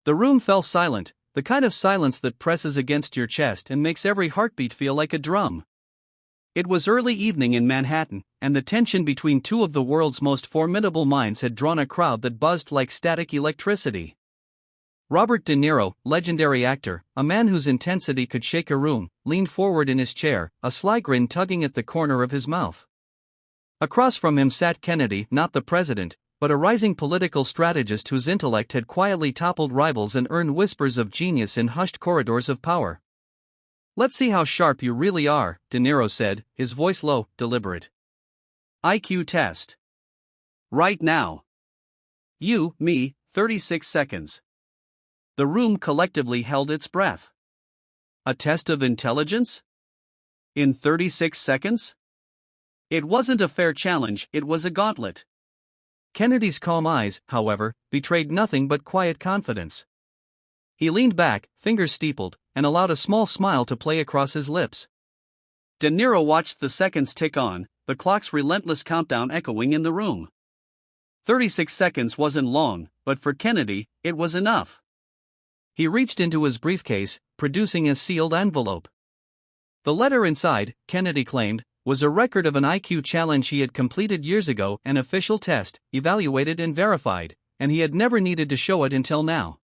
The room fell silent, the kind of silence that presses against your chest and makes every heartbeat feel like a drum. It was early evening in Manhattan, and the tension between two of the world's most formidable minds had drawn a crowd that buzzed like static electricity. Robert De Niro, legendary actor, a man whose intensity could shake a room, leaned forward in his chair, a sly grin tugging at the corner of his mouth. Across from him sat Kennedy, not the president, but a rising political strategist whose intellect had quietly toppled rivals and earned whispers of genius in hushed corridors of power. "Let's see how sharp you really are," De Niro said, his voice low, deliberate. "IQ test. Right now. You, me, 36 seconds." The room collectively held its breath. A test of intelligence? In 36 seconds? It wasn't a fair challenge, it was a gauntlet. Kennedy's calm eyes, however, betrayed nothing but quiet confidence. He leaned back, fingers steepled, and allowed a small smile to play across his lips. De Niro watched the seconds tick on, the clock's relentless countdown echoing in the room. 36 seconds wasn't long, but for Kennedy, it was enough. He reached into his briefcase, producing a sealed envelope. The letter inside, Kennedy claimed, was a record of an IQ challenge he had completed years ago, an official test, evaluated and verified, and he had never needed to show it until now.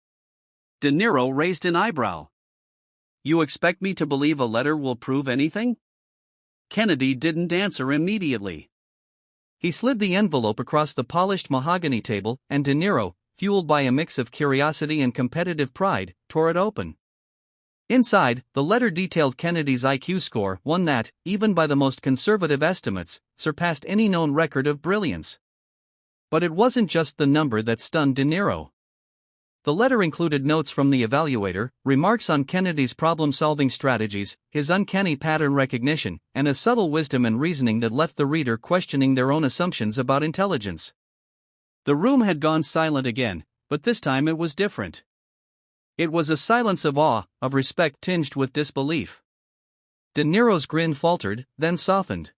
De Niro raised an eyebrow. "You expect me to believe a letter will prove anything?" Kennedy didn't answer immediately. He slid the envelope across the polished mahogany table, and De Niro, fueled by a mix of curiosity and competitive pride, tore it open. Inside, the letter detailed Kennedy's IQ score, one that, even by the most conservative estimates, surpassed any known record of brilliance. But it wasn't just the number that stunned De Niro. The letter included notes from the evaluator, remarks on Kennedy's problem-solving strategies, his uncanny pattern recognition, and a subtle wisdom and reasoning that left the reader questioning their own assumptions about intelligence. The room had gone silent again, but this time it was different. It was a silence of awe, of respect tinged with disbelief. De Niro's grin faltered, then softened.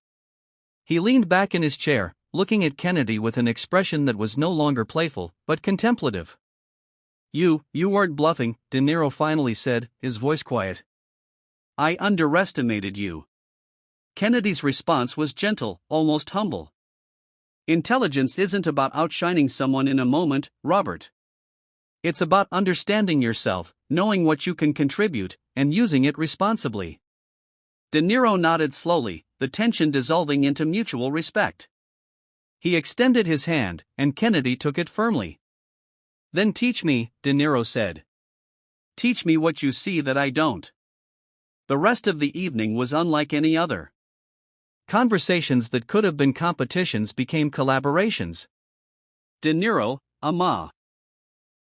He leaned back in his chair, looking at Kennedy with an expression that was no longer playful, but contemplative. You weren't bluffing," De Niro finally said, his voice quiet. "I underestimated you." Kennedy's response was gentle, almost humble. "Intelligence isn't about outshining someone in a moment, Robert. It's about understanding yourself, knowing what you can contribute, and using it responsibly." De Niro nodded slowly, the tension dissolving into mutual respect. He extended his hand, and Kennedy took it firmly. "Then teach me," De Niro said. "Teach me what you see that I don't." The rest of the evening was unlike any other. Conversations that could have been competitions became collaborations. De Niro,